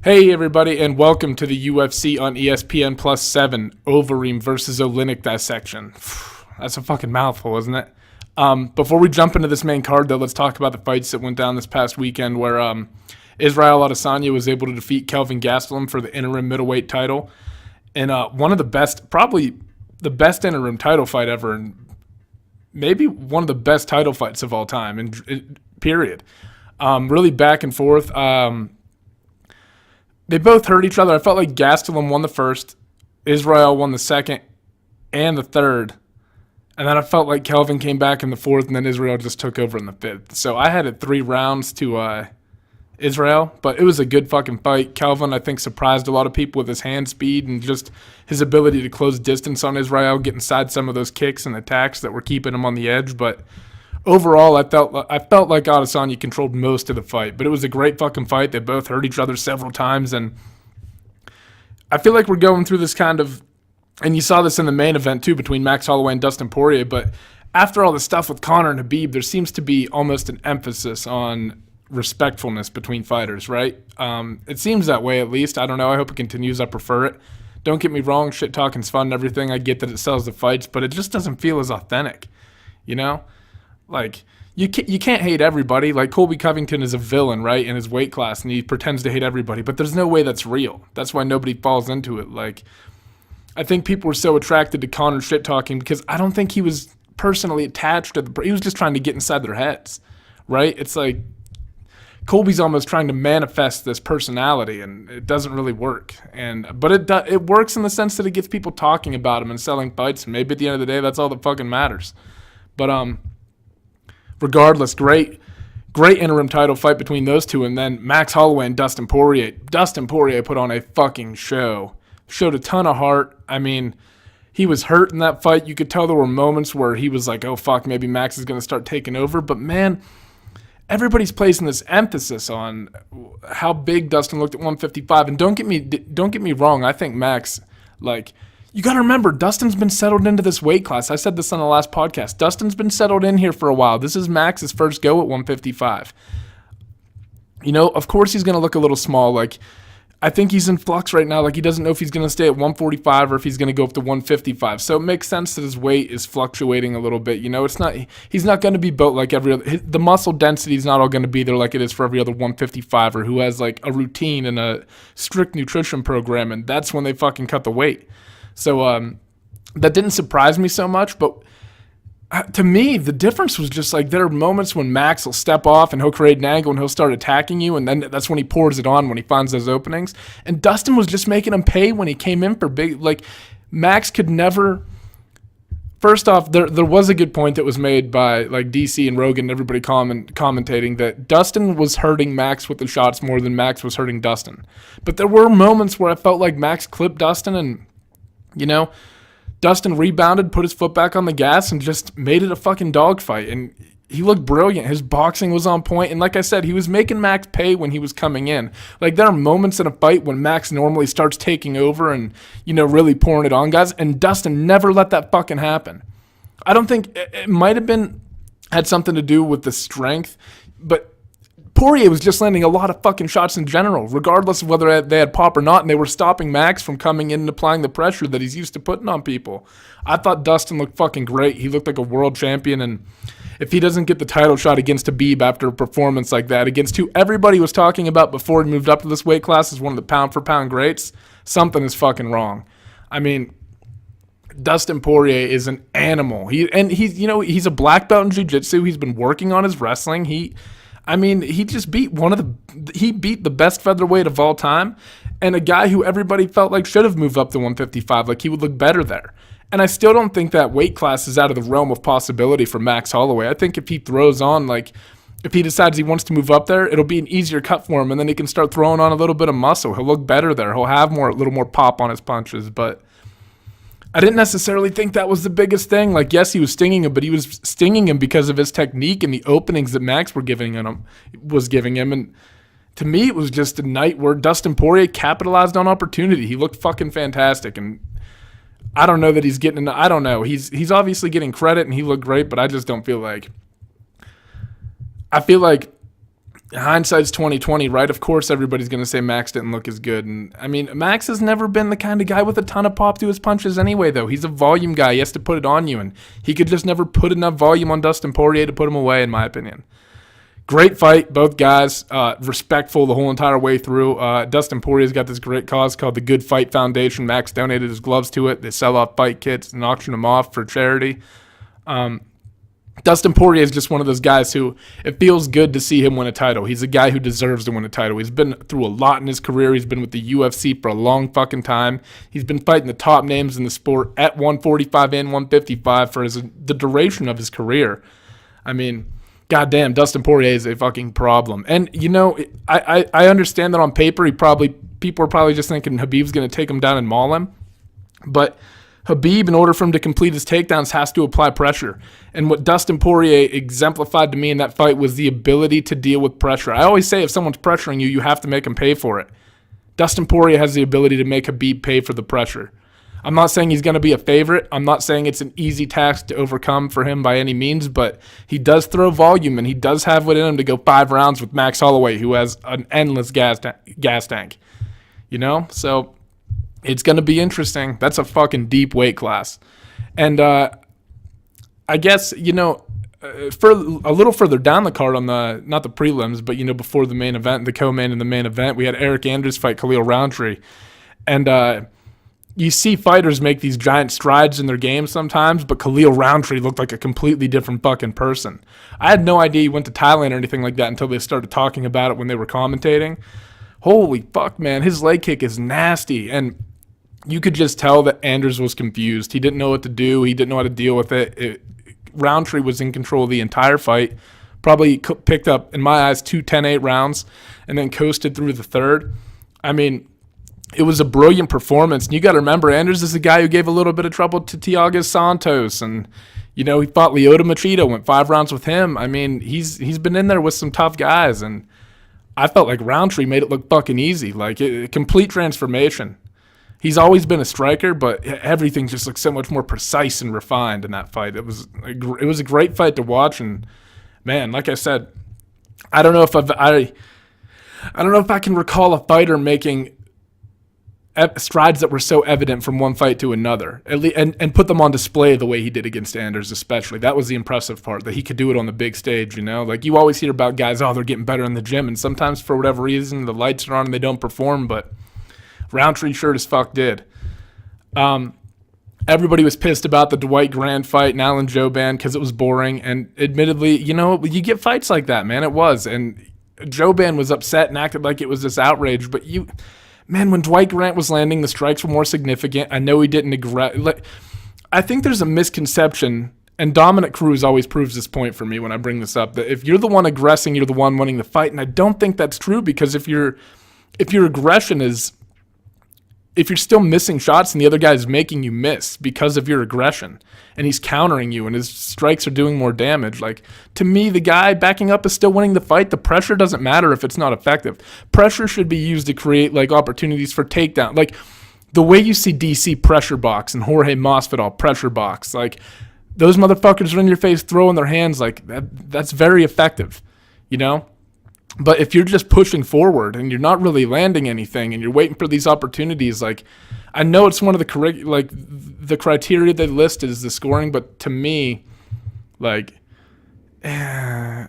Hey everybody, and welcome to the UFC on ESPN Plus 7 Overeem versus Olynyk dissection. That's a fucking mouthful, isn't it? Before we jump into this main card, though, let's talk about the fights that went down this past weekend, where Israel Adesanya was able to defeat Kevlin Gastelum for the interim middleweight title, and one of the best, probably the best interim title fight ever, and maybe one of the best title fights of all time. And period. Really back and forth. They both hurt each other. I felt like Gastelum won the first, Israel won the second and the third, and then I felt like Kevlin came back in the fourth, and then Israel just took over in the fifth. So I had it 3 rounds to Israel, but it was a good fucking fight. Kevlin, I think, surprised a lot of people with his hand speed and just his ability to close distance on Israel, get inside some of those kicks and attacks that were keeping him on the edge. But overall, I felt like Adesanya controlled most of the fight, but it was a great fucking fight. They both hurt each other several times, and I feel like we're going through this kind of, and you saw this in the main event too between Max Holloway and Dustin Poirier, but after all the stuff with Conor and Khabib, there seems to be almost an emphasis on respectfulness between fighters, right? It seems that way, at least. I don't know. I hope it continues. I prefer it. Don't get me wrong. Shit talking's fun and everything. I get that it sells the fights, but it just doesn't feel as authentic, you know? Like, you can't hate everybody. Like, Colby Covington is a villain, right, in his weight class, and he pretends to hate everybody, but there's no way that's real. That's why nobody falls into it. Like, I think people were so attracted to Conor shit-talking because I don't think he was personally attached to he was just trying to get inside their heads, right? It's like Colby's almost trying to manifest this personality, and it doesn't really work. But it works in the sense that it gets people talking about him and selling fights, and maybe at the end of the day, that's all that fucking matters. But, regardless, great interim title fight between those two, and then Max Holloway and Dustin Poirier. Dustin Poirier put on a fucking show. Showed a ton of heart. I mean, he was hurt in that fight. You could tell there were moments where he was like, oh, fuck, maybe Max is going to start taking over. But, man, everybody's placing this emphasis on how big Dustin looked at 155. And don't get me wrong. I think Max, like, you got to remember, Dustin's been settled into this weight class. I said this on the last podcast. Dustin's been settled in here for a while. This is Max's first go at 155. You know, of course he's going to look a little small. Like, I think he's in flux right now. Like, he doesn't know if he's going to stay at 145 or if he's going to go up to 155. So it makes sense that his weight is fluctuating a little bit. You know, he's not going to be built like every other. The muscle density is not all going to be there like it is for every other 155er who has like a routine and a strict nutrition program, and that's when they fucking cut the weight. So that didn't surprise me so much, but to me, the difference was just like there are moments when Max will step off and he'll create an angle and he'll start attacking you, and then that's when he pours it on when he finds those openings. And Dustin was just making him pay when he came in for big. Like, Max could never. First off, there was a good point that was made by like DC and Rogan and everybody commentating that Dustin was hurting Max with the shots more than Max was hurting Dustin. But there were moments where I felt like Max clipped Dustin, and you know, Dustin rebounded, put his foot back on the gas, and just made it a fucking dogfight. And he looked brilliant. His boxing was on point. And like I said, he was making Max pay when he was coming in. Like, there are moments in a fight when Max normally starts taking over and, you know, really pouring it on guys. And Dustin never let that fucking happen. I don't think it might have had something to do with the strength, but Poirier was just landing a lot of fucking shots in general, regardless of whether they had pop or not, and they were stopping Max from coming in and applying the pressure that he's used to putting on people. I thought Dustin looked fucking great. He looked like a world champion, and if he doesn't get the title shot against Khabib after a performance like that, against who everybody was talking about before he moved up to this weight class as one of the pound-for-pound greats, something is fucking wrong. I mean, Dustin Poirier is an animal. He's a black belt in jiu-jitsu. He's been working on his wrestling. He just beat the best featherweight of all time, and a guy who everybody felt like should have moved up to 155. Like, he would look better there. And I still don't think that weight class is out of the realm of possibility for Max Holloway. I think if he throws on, like, if he decides he wants to move up there, it'll be an easier cut for him, and then he can start throwing on a little bit of muscle. He'll look better there. He'll have a little more pop on his punches, but I didn't necessarily think that was the biggest thing. Like, yes, he was stinging him, but he was stinging him because of his technique and the openings that Max was giving him. And to me, it was just a night where Dustin Poirier capitalized on opportunity. He looked fucking fantastic, and I don't know that he's getting. I don't know. He's obviously getting credit, and he looked great, but I just don't feel like. I feel like hindsight's 2020, right? Of course, everybody's going to say Max didn't look as good. And I mean, Max has never been the kind of guy with a ton of pop to his punches anyway, though. He's a volume guy. He has to put it on you, and he could just never put enough volume on Dustin Poirier to put him away, in my opinion. Great fight, both guys, respectful the whole entire way through. Dustin Poirier's got this great cause called the Good Fight Foundation. Max donated his gloves to it. They sell off fight kits and auction them off for charity. Dustin Poirier is just one of those guys who it feels good to see him win a title. He's a guy who deserves to win a title. He's been through a lot in his career. He's been with the UFC for a long fucking time. He's been fighting the top names in the sport at 145 and 155 for the duration of his career. I mean, goddamn, Dustin Poirier is a fucking problem. And, you know, I understand that on paper, people are probably just thinking Khabib's going to take him down and maul him. But Khabib, in order for him to complete his takedowns, has to apply pressure. And what Dustin Poirier exemplified to me in that fight was the ability to deal with pressure. I always say if someone's pressuring you, you have to make them pay for it. Dustin Poirier has the ability to make Khabib pay for the pressure. I'm not saying he's going to be a favorite. I'm not saying it's an easy task to overcome for him by any means, but he does throw volume, and he does have it in him to go 5 rounds with Max Holloway, who has an endless gas tank. You know? So it's going to be interesting. That's a fucking deep weight class. And I guess, you know, for a little further down the card on not the prelims, but, you know, before the main event, the co-main and the main event, we had Eric Anders fight Khalil Roundtree. And you see fighters make these giant strides in their game sometimes, but Khalil Roundtree looked like a completely different fucking person. I had no idea he went to Thailand or anything like that until they started talking about it when they were commentating. Holy fuck, man. His leg kick is nasty. And you could just tell that Anders was confused. He didn't know what to do. He didn't know how to deal with it. Roundtree was in control of the entire fight. Probably picked up, in my eyes, 2 10-8 rounds and then coasted through the third. I mean, it was a brilliant performance. And you got to remember, Anders is a guy who gave a little bit of trouble to Thiago Santos. And, you know, he fought Lyoto Machida, went 5 rounds with him. I mean, he's been in there with some tough guys. And I felt like Roundtree made it look fucking easy. Like, a complete transformation. He's always been a striker, but everything just looked so much more precise and refined in that fight. It was a great fight to watch. And, man, like I said, I don't know if I can recall a fighter making strides that were so evident from one fight to another, and put them on display the way he did against Anders especially. That was the impressive part, that he could do it on the big stage, you know? Like, you always hear about guys, they're getting better in the gym, and sometimes for whatever reason the lights are on and they don't perform, but Roundtree sure as fuck did. Everybody was pissed about the Dwight Grant fight and Alan Jouban because it was boring, and admittedly, you know, you get fights like that, man. It was, and Jouban was upset and acted like it was this outrage, but man, when Dwight Grant was landing, the strikes were more significant. I know he didn't I think there's a misconception, and Dominic Cruz always proves this point for me when I bring this up, that if you're the one aggressing, you're the one winning the fight, and I don't think that's true, because if your aggression is, if you're still missing shots and the other guy is making you miss because of your aggression, and he's countering you and his strikes are doing more damage, like, to me, the guy backing up is still winning the fight. The pressure doesn't matter if it's not effective. Pressure should be used to create, like, opportunities for takedown. Like, the way you see DC pressure box and Jorge Masvidal pressure box, like, those motherfuckers are in your face throwing their hands, like, that's very effective, you know? But if you're just pushing forward and you're not really landing anything and you're waiting for these opportunities, like, I know it's one of the criteria they list is the scoring, but to me, like if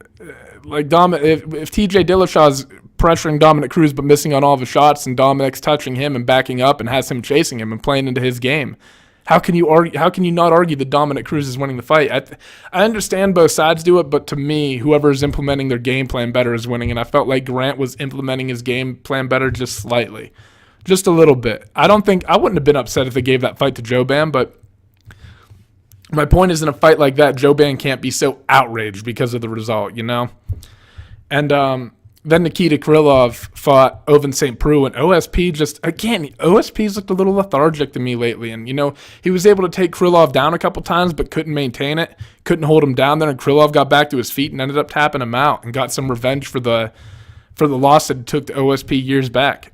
TJ Dillashaw's pressuring Dominic Cruz but missing on all of his shots, and Dominic's touching him and backing up and has him chasing him and playing into his game, how can you not argue that Dominic Cruz is winning the fight? I understand both sides do it, but to me, whoever is implementing their game plan better is winning, and I felt like Grant was implementing his game plan better just slightly. Just a little bit. I wouldn't have been upset if they gave that fight to Jouban, but my point is, in a fight like that, Jouban can't be so outraged because of the result, you know? And then Nikita Krylov fought Ovince St. Preux, and OSP's looked a little lethargic to me lately. And, you know, he was able to take Krylov down a couple times, but couldn't maintain it, couldn't hold him down there, and Krylov got back to his feet and ended up tapping him out and got some revenge for the loss that it took to OSP years back.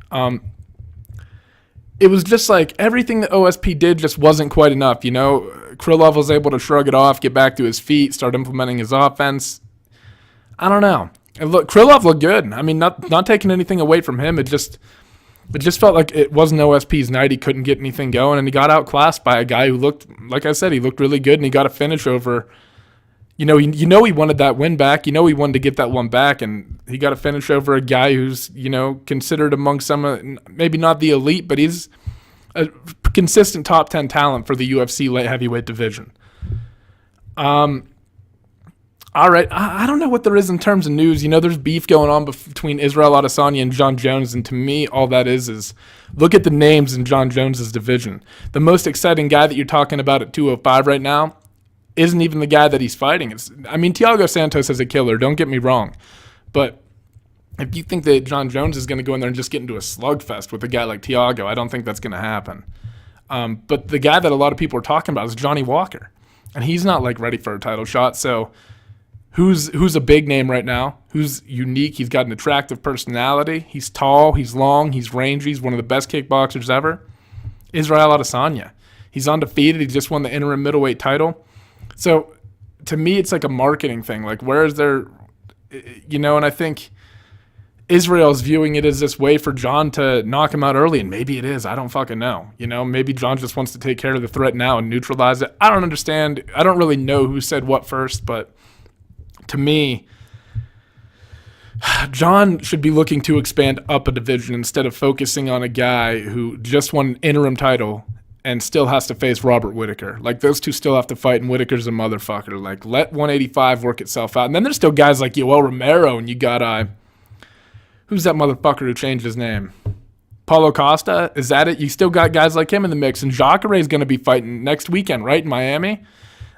It was just like everything that OSP did just wasn't quite enough, you know? Krylov was able to shrug it off, get back to his feet, start implementing his offense. I don't know. And look, Krylov looked good. I mean, not taking anything away from him. It just felt like it wasn't OSP's night. He couldn't get anything going, and he got outclassed by a guy who looked, like I said, he looked really good, and he got a finish over. He wanted that win back. He wanted to get that one back, and he got a finish over a guy who's, considered among some, maybe not the elite, but he's a consistent top 10 talent for the UFC light heavyweight division. All right, I don't know what there is in terms of news. There's beef going on between Israel Adesanya and Jon Jones, and to me, all that is look at the names in Jon Jones's division. The most exciting guy that you're talking about at 205 right now isn't even the guy that he's fighting. Thiago Santos is a killer, don't get me wrong, but if you think that Jon Jones is going to go in there and just get into a slugfest with a guy like Thiago, I don't think that's going to happen. But the guy that a lot of people are talking about is Johnny Walker, and he's not ready for a title shot, so who's a big name right now, who's unique, he's got an attractive personality, he's tall, he's long, he's rangy, he's one of the best kickboxers ever. Israel Adesanya. He's undefeated, he just won the interim middleweight title. So to me, it's like a marketing thing. Where is there, and I think Israel's viewing it as this way for Jon to knock him out early, and maybe it is. I don't fucking know. Maybe Jon just wants to take care of the threat now and neutralize it. I don't understand. I don't really know who said what first, but to me, Jon should be looking to expand up a division instead of focusing on a guy who just won an interim title and still has to face Robert Whittaker. Those two still have to fight, and Whittaker's a motherfucker. Let 185 work itself out. And then there's still guys like Yoel Romero, and you got, who's that motherfucker who changed his name? Paulo Costa? Is that it? You still got guys like him in the mix, and Jacare is going to be fighting next weekend, right, in Miami?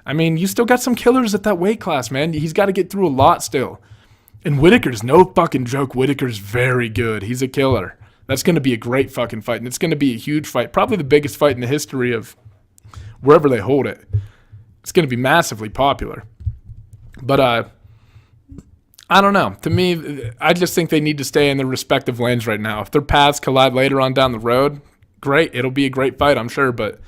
You still got some killers at that weight class, man. He's got to get through a lot still. And Whittaker's no fucking joke. Whittaker's very good. He's a killer. That's going to be a great fucking fight, and it's going to be a huge fight. Probably the biggest fight in the history of wherever they hold it. It's going to be massively popular. But I don't know. To me, I just think they need to stay in their respective lanes right now. If their paths collide later on down the road, great. It'll be a great fight, I'm sure, but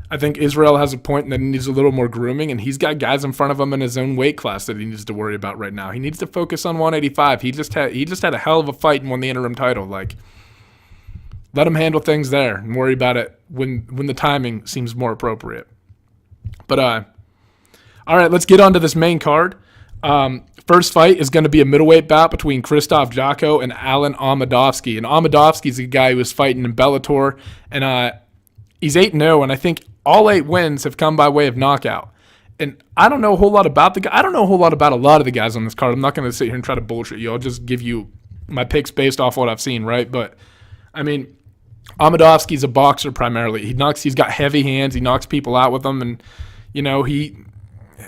I think Israel has a point that needs a little more grooming, and he's got guys in front of him in his own weight class that he needs to worry about right now. He needs to focus on 185. He just had a hell of a fight and won the interim title. Let him handle things there and worry about it when the timing seems more appropriate. But all right, let's get on to this main card. First fight is going to be a middleweight bout between Krzysztof Jotko and Alen Amedovski. And Amedovski's a guy who was fighting in Bellator, and he's 8-0, and I think all 8 wins have come by way of knockout. And I don't know a whole lot about the guy. I don't know a whole lot about a lot of the guys on this card. I'm not going to sit here and try to bullshit you. I'll just give you my picks based off what I've seen, right? But, Amedovski's a boxer primarily. He's got heavy hands. He knocks people out with them, and,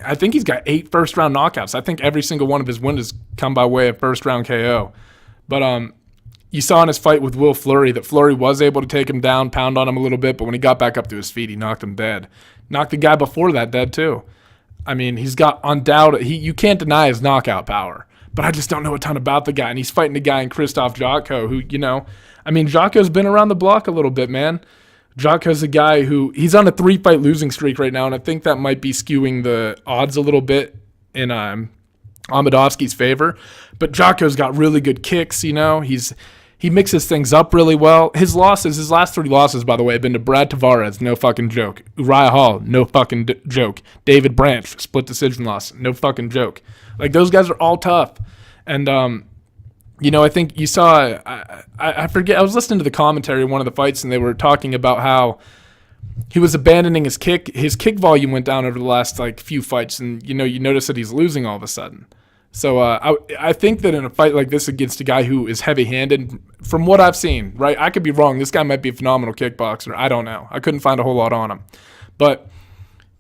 I think he's got 8 first-round knockouts. I think every single one of his wins has come by way of first-round KO. But you saw in his fight with Will Fleury that Fleury was able to take him down, pound on him a little bit, but when he got back up to his feet, he knocked him dead. Knocked the guy before that dead, too. He's got undoubted... You can't deny his knockout power, but I just don't know a ton about the guy, and he's fighting a guy in Krzysztof Jotko who, Jotko's been around the block a little bit, man. Jotko's a guy who... He's on a 3-fight losing streak right now, and I think that might be skewing the odds a little bit in Amedovski's favor. But Jotko's got really good kicks, He mixes things up really well. His last 3 losses, by the way, have been to Brad Tavares, no fucking joke. Uriah Hall, no fucking joke. David Branch, split decision loss, no fucking joke. Those guys are all tough. And, I think you saw, I forget, I was listening to the commentary of one of the fights, and they were talking about how he was abandoning his kick. His kick volume went down over the last, few fights, and, you notice that he's losing all of a sudden. So I think that in a fight like this against a guy who is heavy-handed, from what I've seen, right, I could be wrong. This guy might be a phenomenal kickboxer. I don't know. I couldn't find a whole lot on him. But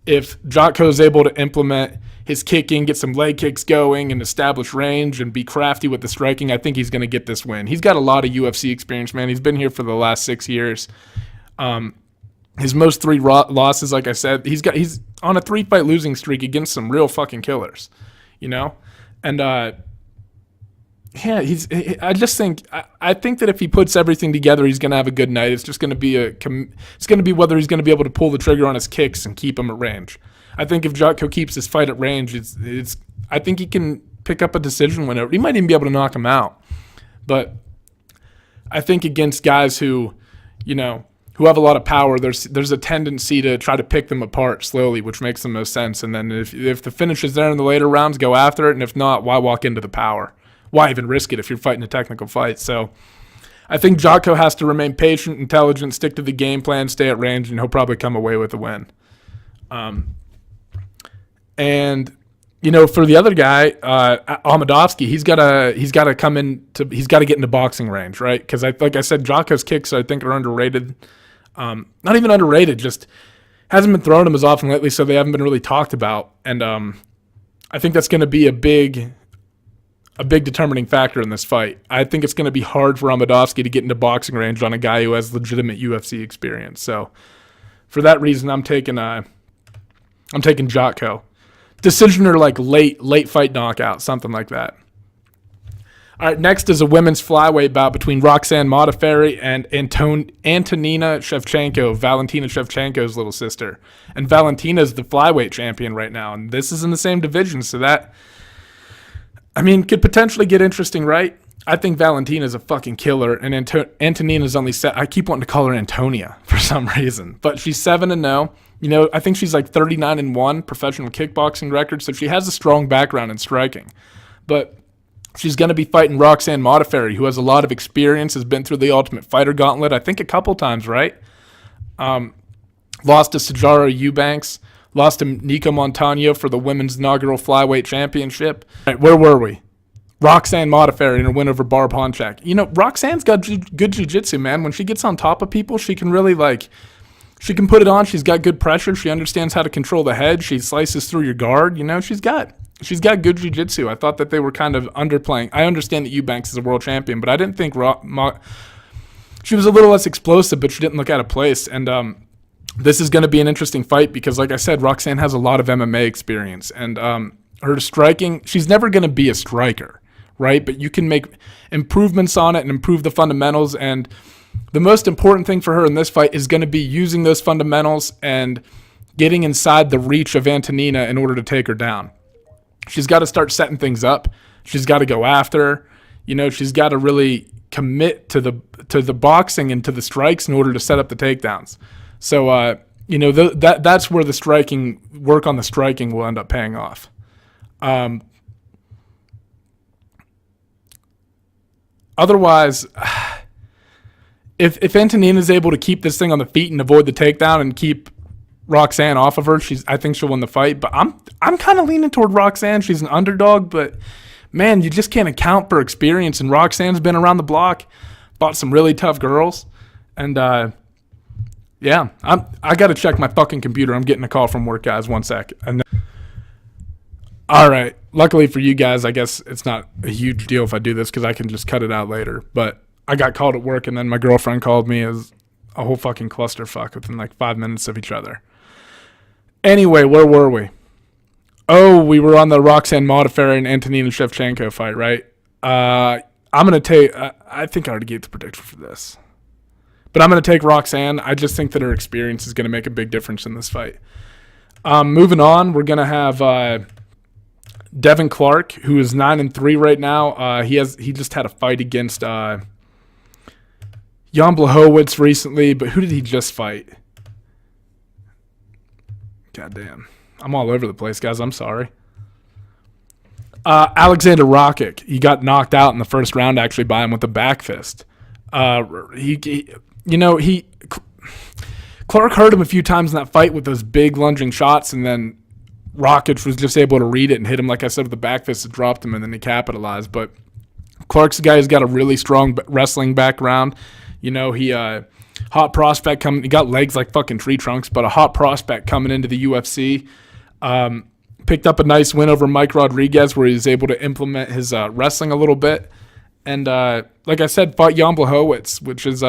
if Jotko is able to implement his kicking, get some leg kicks going, and establish range and be crafty with the striking, I think he's going to get this win. He's got a lot of UFC experience, man. He's been here for the last 6 years. His most 3 losses, like I said, he's on a 3-fight losing streak against some real fucking killers, And I just think that if he puts everything together, he's gonna have a good night. It's just gonna be whether he's gonna be able to pull the trigger on his kicks and keep him at range. I think if Jotko keeps his fight at range, I think he can pick up a decision win. He might even be able to knock him out. But I think against guys who have a lot of power, there's a tendency to try to pick them apart slowly, which makes the most sense. And then if the finish is there in the later rounds, go after it. And if not, why walk into the power? Why even risk it if you're fighting a technical fight? So I think Jocko has to remain patient, intelligent, stick to the game plan, stay at range, and he'll probably come away with a win. And for the other guy, Ahmadovsky, he's got to get into boxing range, right? Because like I said, Jocko's kicks I think are underrated. Not even underrated, just hasn't been thrown him as often lately, so they haven't been really talked about. And I think that's going to be a big determining factor in this fight. I think it's going to be hard for Ahmadovsky to get into boxing range on a guy who has legitimate UFC experience. So for that reason, I'm taking Jocko. Decision or like late fight knockout, something like that. All right, next is a women's flyweight bout between Roxanne Modafferi and Antonina Shevchenko, Valentina Shevchenko's little sister. And Valentina's the flyweight champion right now, and this is in the same division, so that, could potentially get interesting, right? I think Valentina's a fucking killer, and Antonina's only set. I keep wanting to call her Antonia for some reason, but she's 7-0. I think she's like 39-1 professional kickboxing record, so she has a strong background in striking. But she's going to be fighting Roxanne Modafferi, who has a lot of experience, has been through the Ultimate Fighter Gauntlet, I think a couple times, right? Lost to Sajara Eubanks, lost to Nico Montano for the women's inaugural flyweight championship. All right, where were we? Roxanne Modafferi in her win over Barb Honchak. Roxanne's got good jiu-jitsu, man. When she gets on top of people, she can really she can put it on. She's got good pressure. She understands how to control the head. She slices through your guard. She's got good jiu-jitsu. I thought that they were kind of underplaying. I understand that Eubanks is a world champion, but I didn't think she was a little less explosive, but she didn't look out of place. And this is going to be an interesting fight because, like I said, Roxanne has a lot of MMA experience. And her striking, she's never going to be a striker, right? But you can make improvements on it and improve the fundamentals. And the most important thing for her in this fight is going to be using those fundamentals and getting inside the reach of Antonina in order to take her down. She's got to start setting things up. She's got to go after her. She's got to really commit to the boxing and to the strikes in order to set up the takedowns. So, that's where the work on the striking will end up paying off. Otherwise, if Antonina is able to keep this thing on the feet and avoid the takedown and keep Roxanne off of her, I think she'll win the fight. But I'm kind of leaning toward Roxanne. She's an underdog, but man, you just can't account for experience. And Roxanne's been around the block, fought some really tough girls, and yeah, I got to check my fucking computer. I'm getting a call from work, guys. 1 sec. All right. Luckily for you guys, I guess it's not a huge deal if I do this because I can just cut it out later. But I got called at work, and then my girlfriend called me as a whole fucking clusterfuck within like 5 minutes of each other. Anyway, where were we? Oh, we were on the Roxanne Modafferi and Antonina Shevchenko fight, right? I'm going to take I think I already gave the prediction for this. But I'm going to take Roxanne. I just think that her experience is going to make a big difference in this fight. Moving on, we're going to have Devin Clark, who is 9-3 right now. He just had a fight against Jan Blachowicz recently, but who did he just fight? Goddamn. I'm all over the place, guys. I'm sorry. Alexander Rakic. He got knocked out in the first round actually by him with a back fist. Clark hurt him a few times in that fight with those big lunging shots, and then Rakic was just able to read it and hit him, like I said, with the back fist that dropped him, and then he capitalized. But Clark's a guy who's got a really strong wrestling background. He hot prospect coming. He got legs like fucking tree trunks, but a hot prospect coming into the UFC. Picked up a nice win over Mike Rodriguez where he was able to implement his wrestling a little bit. And like I said, fought Jan Blachowicz, which is,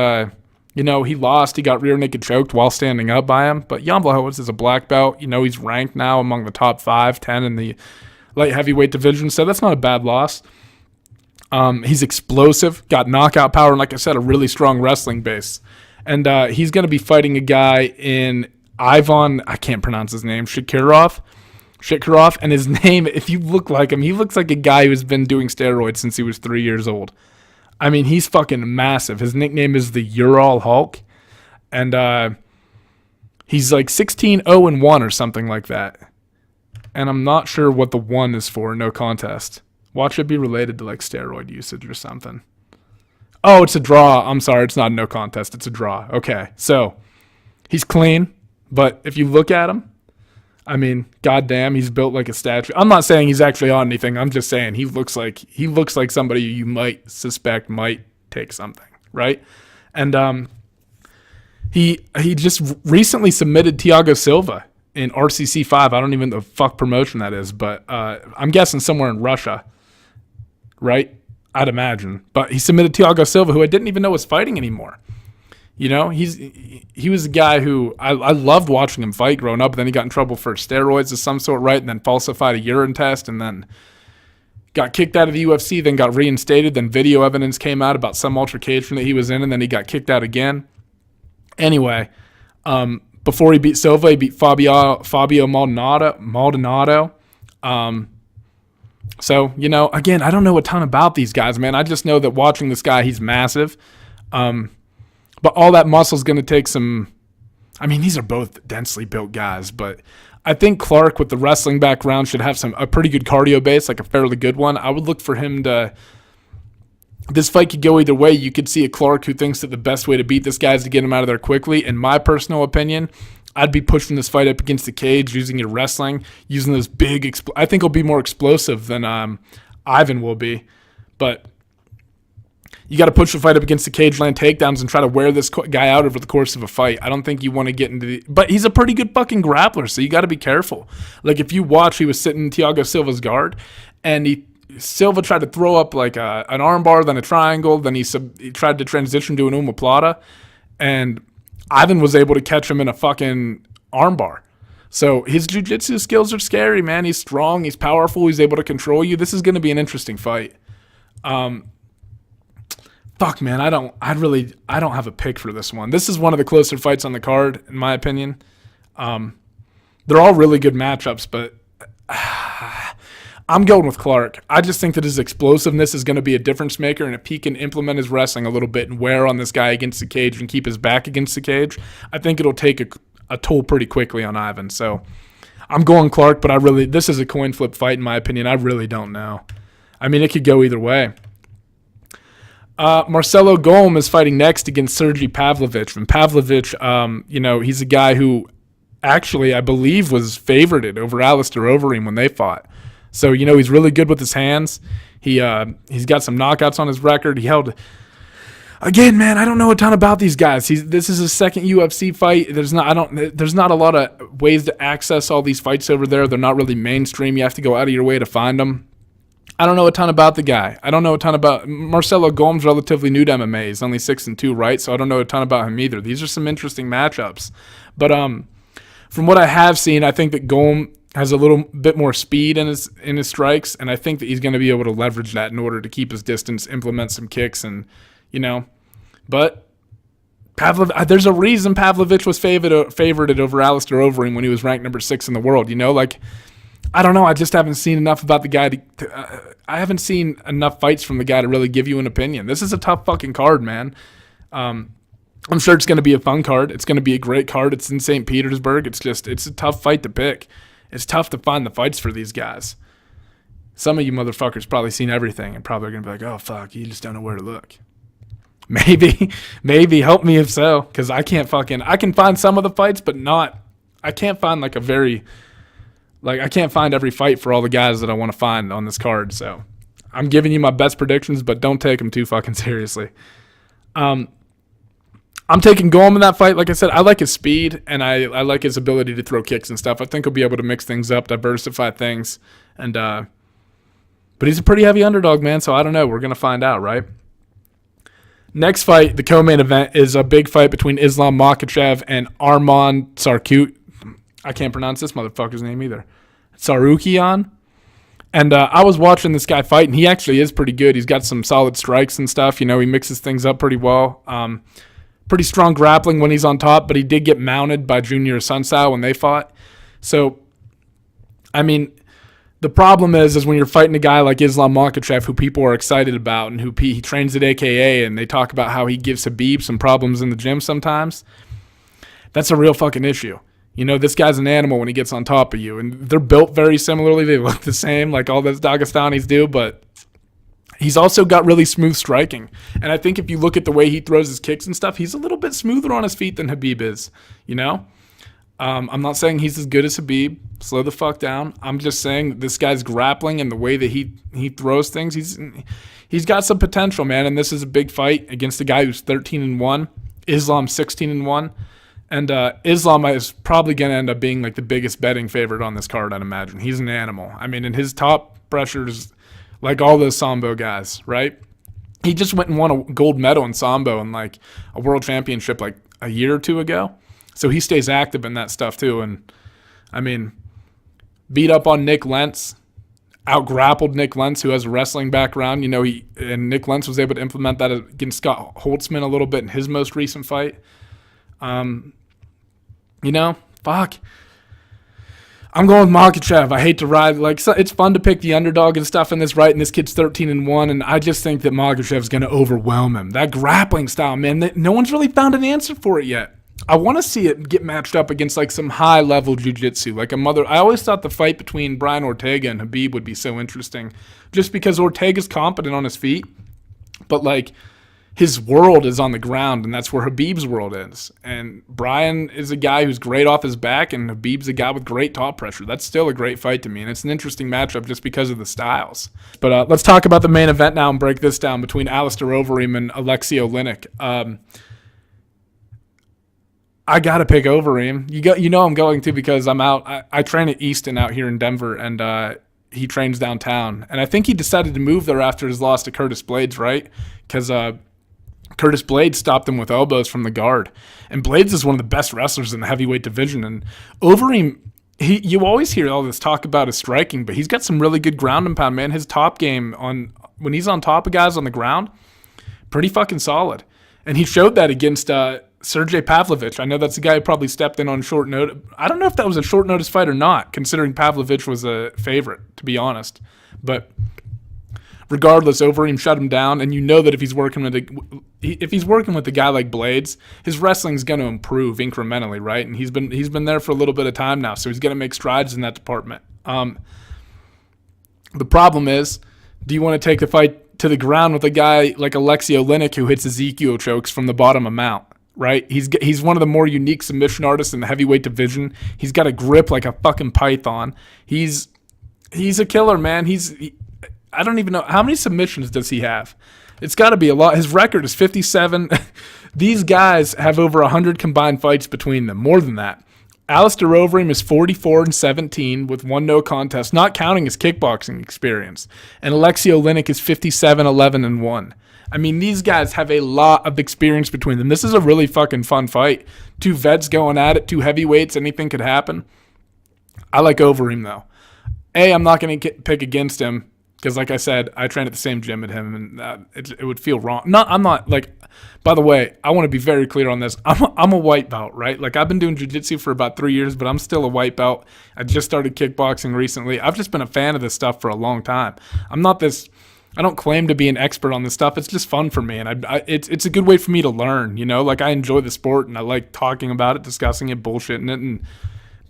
he lost. He got rear naked choked while standing up by him. But Jan Blachowicz is a black belt. He's ranked now among the top 5-10 in the light heavyweight division. So that's not a bad loss. He's explosive, got knockout power, and like I said, a really strong wrestling base. And he's going to be fighting a guy in Ivan, I can't pronounce his name, Shakirov. Shikarov, and his name, if you look like him, he looks like a guy who's been doing steroids since he was 3 years old. I mean, he's fucking massive. His nickname is the Ural Hulk, and he's like 16-0-1 or something like that. And I'm not sure what the 1 is for, no contest. Watch it be related to like steroid usage or something. Oh, it's a draw. I'm sorry, it's not a no contest. It's a draw. Okay, so he's clean, but if you look at him, I mean, goddamn, he's built like a statue. I'm not saying he's actually on anything. I'm just saying he looks like somebody you might suspect might take something, right? And he just recently submitted Thiago Silva in RCC 5. I don't even know the fuck promotion that is, but I'm guessing somewhere in Russia, right? I'd imagine. But he submitted Thiago Silva, who I didn't even know was fighting anymore. You know, he was a guy who I loved watching him fight growing up. Then he got in trouble for steroids of some sort, right? And then falsified a urine test, and then got kicked out of the UFC, then got reinstated. Then video evidence came out about some altercation that he was in, and then he got kicked out again. Anyway, before he beat Silva, he beat Fabio Maldonado. So, you know, again, I don't know a ton about these guys, man. I just know that watching this guy, he's massive. But all that muscle is going to take some. I mean, these are both densely built guys, but I think Clark, with the wrestling background, should have a pretty good cardio base, like a fairly good one. I would look for him to. This fight could go either way. You could see a Clark who thinks that the best way to beat this guy is to get him out of there quickly. In my personal opinion, I'd be pushing this fight up against the cage, using your wrestling, using those big. I think he'll be more explosive than Ivan will be, but. You got to push the fight up against the cage, land takedowns, and try to wear this guy out over the course of a fight. I don't think you want to get into but he's a pretty good fucking grappler, so you got to be careful. Like, if you watch, he was sitting in Thiago Silva's guard, and Silva tried to throw up like an armbar, then a triangle, then he tried to transition to an omoplata, and Ivan was able to catch him in a fucking armbar. So his jiu-jitsu skills are scary, man. He's strong, he's powerful, he's able to control you. This is going to be an interesting fight. Fuck, man, I don't have a pick for this one. This is one of the closer fights on the card, in my opinion. They're all really good matchups, but I'm going with Clark. I just think that his explosiveness is going to be a difference maker, and if he can implement his wrestling a little bit and wear on this guy against the cage and keep his back against the cage, I think it'll take a toll pretty quickly on Ivan. So I'm going Clark, but this is a coin flip fight, in my opinion. I really don't know. I mean, it could go either way. Marcelo Gome is fighting next against Sergey Pavlovich. And Pavlovich, he's a guy who actually, I believe, was favorited over Alistair Overeem when they fought. So, he's really good with his hands. He's got some knockouts on his record. He held... Again, man, I don't know a ton about these guys. This is his second UFC fight. There's not a lot of ways to access all these fights over there. They're not really mainstream. You have to go out of your way to find them. I don't know a ton about the guy. I don't know a ton about Marcelo Gome's relatively new to MMA. He's only 6-2, right? So I don't know a ton about him either. These are some interesting matchups. But from what I have seen, I think that Gome has a little bit more speed in his strikes, and I think that he's going to be able to leverage that in order to keep his distance, implement some kicks, and But there's a reason Pavlovich was favored over Alistair Overeem when he was ranked number 6 in the world. I don't know. I just haven't seen enough about the guy. I haven't seen enough fights from the guy to really give you an opinion. This is a tough fucking card, man. I'm sure it's going to be a fun card. It's going to be a great card. It's in St. Petersburg. It's a tough fight to pick. It's tough to find the fights for these guys. Some of you motherfuckers probably seen everything and probably going to be like, oh, fuck, you just don't know where to look. Maybe. Help me if so, because I can find some of the fights, but I can't find I can't find every fight for all the guys that I want to find on this card. So I'm giving you my best predictions, but don't take them too fucking seriously. I'm taking Gome in that fight. Like I said, I like his speed, and I like his ability to throw kicks and stuff. I think he'll be able to mix things up, diversify things. But he's a pretty heavy underdog, man, so I don't know. We're going to find out, right? Next fight, the co-main event, is a big fight between Islam Makhachev and Arman Tsarukyan. I can't pronounce this motherfucker's name either. Tsarukyan. And I was watching this guy fight, and he actually is pretty good. He's got some solid strikes and stuff. He mixes things up pretty well. Pretty strong grappling when he's on top, but he did get mounted by Junior Sunsao when they fought. So I mean, the problem is when you're fighting a guy like Islam Makhachev, who people are excited about and who he trains at AKA, and they talk about how he gives Khabib some problems in the gym sometimes. That's a real fucking issue. You know, this guy's an animal when he gets on top of you, and they're built very similarly. They look the same, like all those Dagestanis do, but he's also got really smooth striking. And I think if you look at the way he throws his kicks and stuff, he's a little bit smoother on his feet than Khabib is, you know? I'm not saying he's as good as Khabib. Slow the fuck down. I'm just saying this guy's grappling and the way that he throws things, he's got some potential, man. And this is a big fight against a guy who's 13-1, Islam 16-1, and Islam is probably going to end up being like the biggest betting favorite on this card, I'd imagine. He's an animal. I mean, and his top pressures, like all those Sambo guys, right? He just went and won a gold medal in Sambo in like a world championship like a year or two ago. So he stays active in that stuff too. And I mean, beat up on Nick Lentz, out-grappled Nick Lentz, who has a wrestling background. You know, and Nick Lentz was able to implement that against Scott Holtzman a little bit in his most recent fight. You know, fuck. I'm going with Makhachev. I hate to ride. Like, so it's fun to pick the underdog and stuff in this, right? And this kid's 13-1, and I just think that Makhachev's going to overwhelm him. That grappling style, man, no one's really found an answer for it yet. I want to see it get matched up against like some high-level jiu-jitsu. Like I always thought the fight between Brian Ortega and Khabib would be so interesting, just because Ortega's competent on his feet, but like his world is on the ground, and that's where Khabib's world is. And Brian is a guy who's great off his back, and Khabib's a guy with great top pressure. That's still a great fight to me, and it's an interesting matchup just because of the styles. But let's talk about the main event now and break this down between Alistair Overeem and Alexei Olynyk. I got to pick Overeem. You know I'm going to, because I'm out. I train at Easton out here in Denver, and he trains downtown. And I think he decided to move there after his loss to Curtis Blades, right? Because Curtis Blades stopped him with elbows from the guard. And Blades is one of the best wrestlers in the heavyweight division. And Overeem, you always hear all this talk about his striking, but he's got some really good ground and pound, man. His top game, when he's on top of guys on the ground, pretty fucking solid. And he showed that against Sergey Pavlovich. I know that's the guy who probably stepped in on short notice. I don't know if that was a short notice fight or not, considering Pavlovich was a favorite, to be honest. But regardless, Overeem shut him down, and you know that if he's working with a guy like Blades, his wrestling's going to improve incrementally, right? And he's been there for a little bit of time now, so he's going to make strides in that department. The problem is, do you want to take the fight to the ground with a guy like Alexei Olynyk, who hits Ezekiel chokes from the bottom of mount? Right? He's one of the more unique submission artists in the heavyweight division. He's got a grip like a fucking python. He's a killer, man. I don't even know. How many submissions does he have? It's got to be a lot. His record is 57. These guys have over 100 combined fights between them. More than that. Alistair Overeem is 44-17 with one no contest, not counting his kickboxing experience. And Alexei Olynyk is 57-11-1. I mean, these guys have a lot of experience between them. This is a really fucking fun fight. Two vets going at it, two heavyweights, anything could happen. I like Overeem, though. I'm not going to pick against him because, like I said, I train at the same gym as him, and it would feel wrong. I'm not, like, by the way, I want to be very clear on this. I'm a white belt, right? Like, I've been doing jiu-jitsu for about 3 years, but I'm still a white belt. I just started kickboxing recently. I've just been a fan of this stuff for a long time. I don't claim to be an expert on this stuff. It's just fun for me, and it's a good way for me to learn, you know? Like, I enjoy the sport, and I like talking about it, discussing it, bullshitting it, and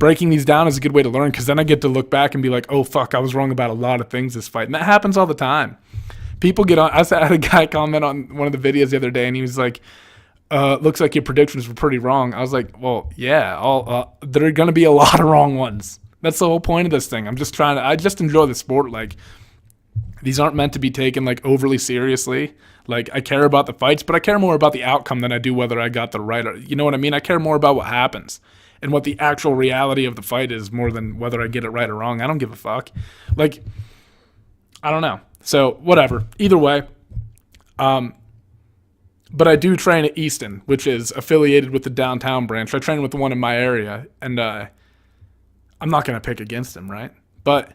breaking these down is a good way to learn, because then I get to look back and be like, oh, fuck, I was wrong about a lot of things this fight. And that happens all the time. People get on. I had a guy comment on one of the videos the other day, and he was like, looks like your predictions were pretty wrong. I was like, well, yeah, there are going to be a lot of wrong ones. That's the whole point of this thing. I just enjoy the sport. Like, these aren't meant to be taken like overly seriously. Like, I care about the fights, but I care more about the outcome than I do whether I got the right. You know what I mean? I care more about what happens and what the actual reality of the fight is more than whether I get it right or wrong. I don't give a fuck. Like, I don't know. So whatever. Either way. But I do train at Easton, which is affiliated with the downtown branch. I train with the one in my area, and I'm not going to pick against him, right? But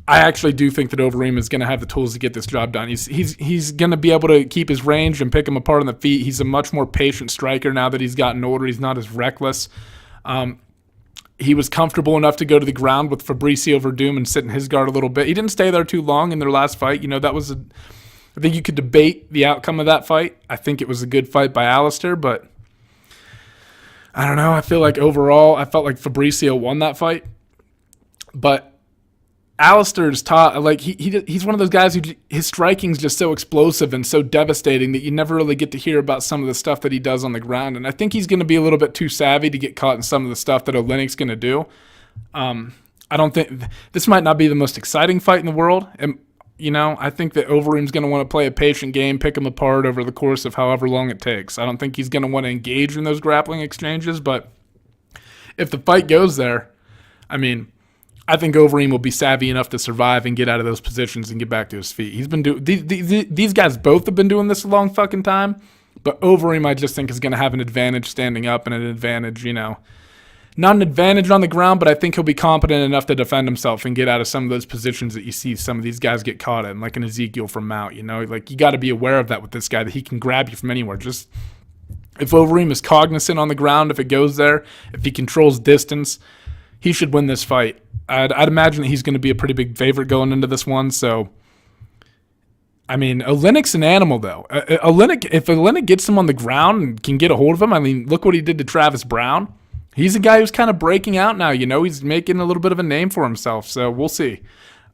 I actually do think that Overeem is going to have the tools to get this job done. He's going to be able to keep his range and pick him apart on the feet. He's a much more patient striker now that he's gotten older. He's not as reckless. he was comfortable enough to go to the ground with Fabricio Verdum and sit in his guard a little bit. He didn't stay there too long in their last fight. I think you could debate the outcome of that fight. I think it was a good fight by Alistair, but I don't know. I feel like overall, I felt like Fabricio won that fight. But Alistair's he's one of those guys who his striking's just so explosive and so devastating that you never really get to hear about some of the stuff that he does on the ground. And I think he's going to be a little bit too savvy to get caught in some of the stuff that Olynyk's going to do. I don't think this might not be the most exciting fight in the world. And, I think that Overeem's going to want to play a patient game, pick him apart over the course of however long it takes. I don't think he's going to want to engage in those grappling exchanges. But if the fight goes there, I think Overeem will be savvy enough to survive and get out of those positions and get back to his feet. He's been doing these guys both have been doing this a long fucking time, but Overeem I just think is going to have an advantage standing up and an advantage, not an advantage on the ground, but I think he'll be competent enough to defend himself and get out of some of those positions that you see some of these guys get caught in, like an Ezekiel from Mount. Like you got to be aware of that with this guy, that he can grab you from anywhere. Just if Overeem is cognizant on the ground, if it goes there, if he controls distance, he should win this fight. I'd imagine that he's going to be a pretty big favorite going into this one. So, Olynyk's an animal, though. If Olynyk gets him on the ground and can get a hold of him, look what he did to Travis Brown. He's a guy who's kind of breaking out now. He's making a little bit of a name for himself. So we'll see.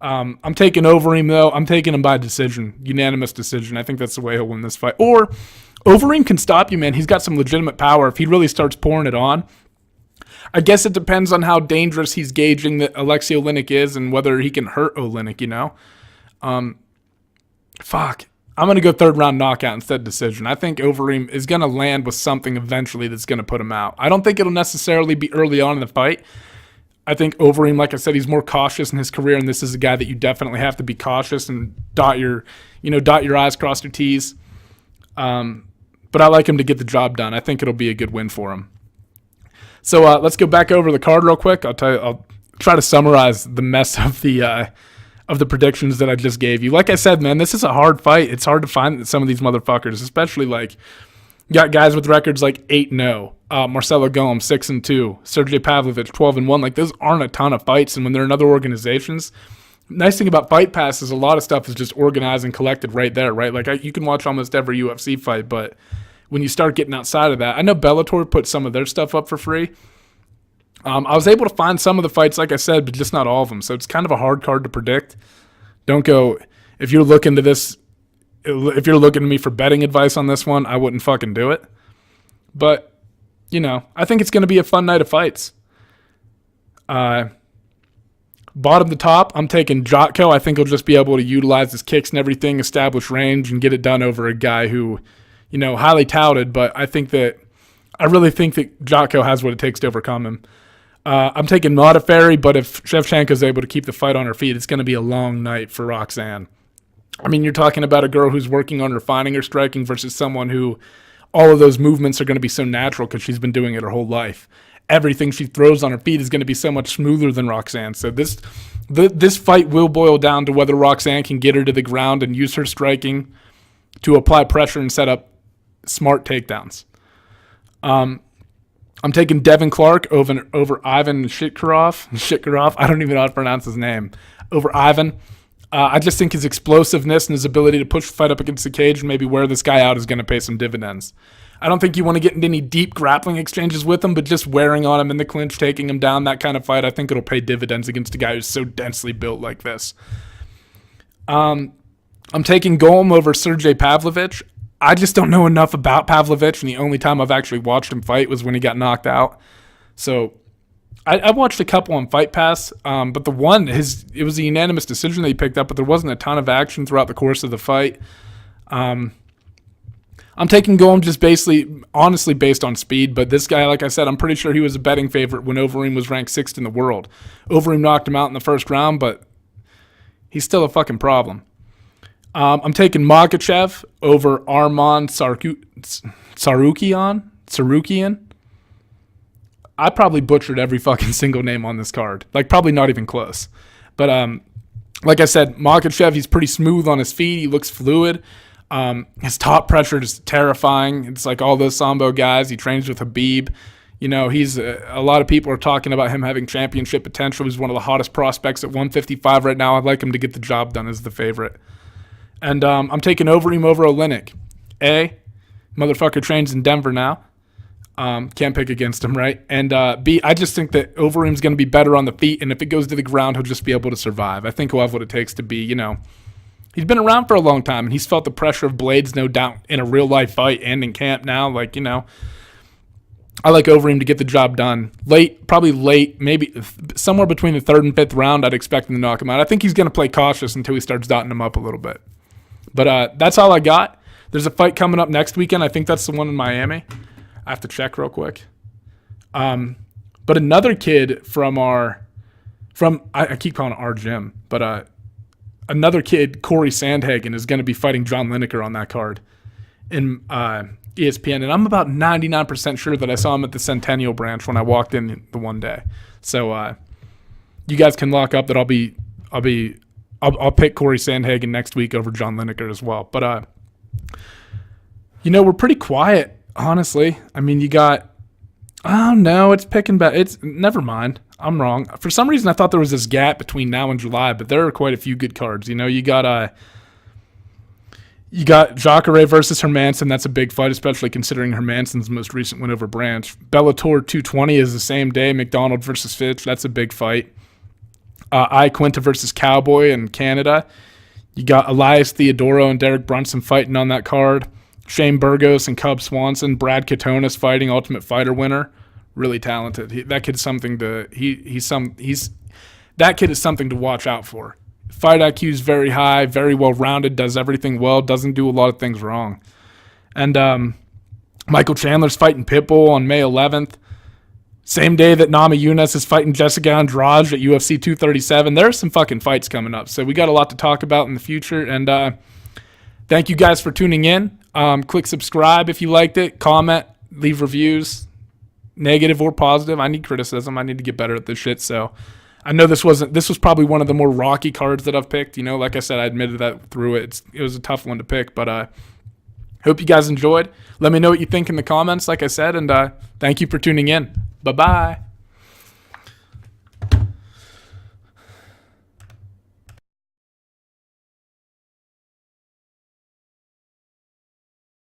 I'm taking Overeem, though. I'm taking him by decision, unanimous decision. I think that's the way he'll win this fight. Or Overeem can stop you, man. He's got some legitimate power if he really starts pouring it on. I guess it depends on how dangerous he's gauging that Alexei Olynyk is and whether he can hurt Olynyk, I'm going to go third round knockout instead of decision. I think Overeem is going to land with something eventually that's going to put him out. I don't think it'll necessarily be early on in the fight. I think Overeem, like I said, he's more cautious in his career, and this is a guy that you definitely have to be cautious and dot your I's, cross your T's. But I like him to get the job done. I think it'll be a good win for him. So let's go back over the card real quick. I'll try to summarize the mess of the predictions that I just gave you. Like I said, man, this is a hard fight. It's hard to find some of these motherfuckers, especially you got guys with records like 8-0, Marcelo Gome 6-2, Sergey Pavlovich 12-1. Those aren't a ton of fights, and when they're in other organizations, nice thing about Fight Pass is a lot of stuff is just organized and collected right there, right? You can watch almost every UFC fight, but when you start getting outside of that, I know Bellator put some of their stuff up for free. I was able to find some of the fights, like I said, but just not all of them. So it's kind of a hard card to predict. Don't go, if you're looking to me for betting advice on this one, I wouldn't fucking do it. But, I think it's going to be a fun night of fights. Bottom to top, I'm taking Jotko. I think he'll just be able to utilize his kicks and everything, establish range, and get it done over a guy who, highly touted, but I really think that Jotko has what it takes to overcome him. I'm taking Modafferi, but if Shevchenko's able to keep the fight on her feet, it's going to be a long night for Roxanne. You're talking about a girl who's working on refining her striking versus someone who all of those movements are going to be so natural because she's been doing it her whole life. Everything she throws on her feet is going to be so much smoother than Roxanne. So this fight will boil down to whether Roxanne can get her to the ground and use her striking to apply pressure and set up smart takedowns. I'm taking Devin Clark over Ivan Shitkarov. I don't even know how to pronounce his name. Over Ivan. I just think his explosiveness and his ability to push the fight up against the cage and maybe wear this guy out is going to pay some dividends. I don't think you want to get into any deep grappling exchanges with him, but just wearing on him in the clinch, taking him down, that kind of fight, I think it'll pay dividends against a guy who's so densely built like this. I'm taking Gome over Sergey Pavlovich. I just don't know enough about Pavlovich, and the only time I've actually watched him fight was when he got knocked out. So I watched a couple on Fight Pass, but it was a unanimous decision that he picked up, but there wasn't a ton of action throughout the course of the fight. I'm taking Gome just honestly based on speed, but this guy, like I said, I'm pretty sure he was a betting favorite when Overeem was ranked 6th in the world. Overeem knocked him out in the first round, but he's still a fucking problem. I'm taking Makhachev over Arman Tsarukyan. I probably butchered every fucking single name on this card. Probably not even close. But like I said, Makhachev, he's pretty smooth on his feet. He looks fluid. His top pressure is terrifying. It's like all those Sambo guys. He trains with Habib. You know, he's a lot of people are talking about him having championship potential. He's one of the hottest prospects at 155 right now. I'd like him to get the job done as the favorite. And I'm taking Overeem over Olynyk. A, motherfucker trains in Denver now. Can't pick against him, right? And B, I just think that Overeem's going to be better on the feet, and if it goes to the ground, he'll just be able to survive. I think he'll have what it takes to be, you know, he's been around for a long time, and he's felt the pressure of blades, no doubt, in a real-life fight and in camp now. Like, you know, I like Overeem to get the job done. Probably late, maybe somewhere between the 3rd and 5th round, I'd expect him to knock him out. I think he's going to play cautious until he starts dotting him up a little bit. But that's all I got. There's a fight coming up next weekend. I think that's the one in Miami. I have to check real quick. But another kid I keep calling it our gym, but another kid, Corey Sandhagen, is going to be fighting John Lineker on that card in ESPN. And I'm about 99% sure that I saw him at the Centennial branch when I walked in the one day. So you guys can lock up that I'll pick Corey Sandhagen next week over John Lineker as well. But you know, we're pretty quiet, honestly. I mean, you got, oh no, it's picking back. Never mind. I'm wrong. For some reason, I thought there was this gap between now and July, but there are quite a few good cards. You know, you got Jacare versus Hermanson. That's a big fight, especially considering Hermanson's most recent win over Branch. Bellator 220 is the same day. McDonald versus Fitch. That's a big fight. Quinta versus Cowboy in Canada. You got Elias Theodoro and Derek Brunson fighting on that card. Shane Burgos and Cub Swanson. Brad Katonis fighting, Ultimate Fighter winner. Really talented. That kid is something to watch out for. Fight IQ is very high, very well rounded, does everything well, doesn't do a lot of things wrong. And Michael Chandler's fighting Pitbull on May 11th. Same day that Nama Yunus is fighting Jessica Andrade at UFC 237. There's some fucking fights coming up. So we got a lot to talk about in the future. And thank you guys for tuning in. Click subscribe if you liked it. Comment, leave reviews, negative or positive. I need criticism. I need to get better at this shit. So I know this was probably one of the more rocky cards that I've picked. You know, like I said, I admitted that through it. It was a tough one to pick, but hope you guys enjoyed. Let me know what you think in the comments, like I said, and thank you for tuning in. Bye-bye.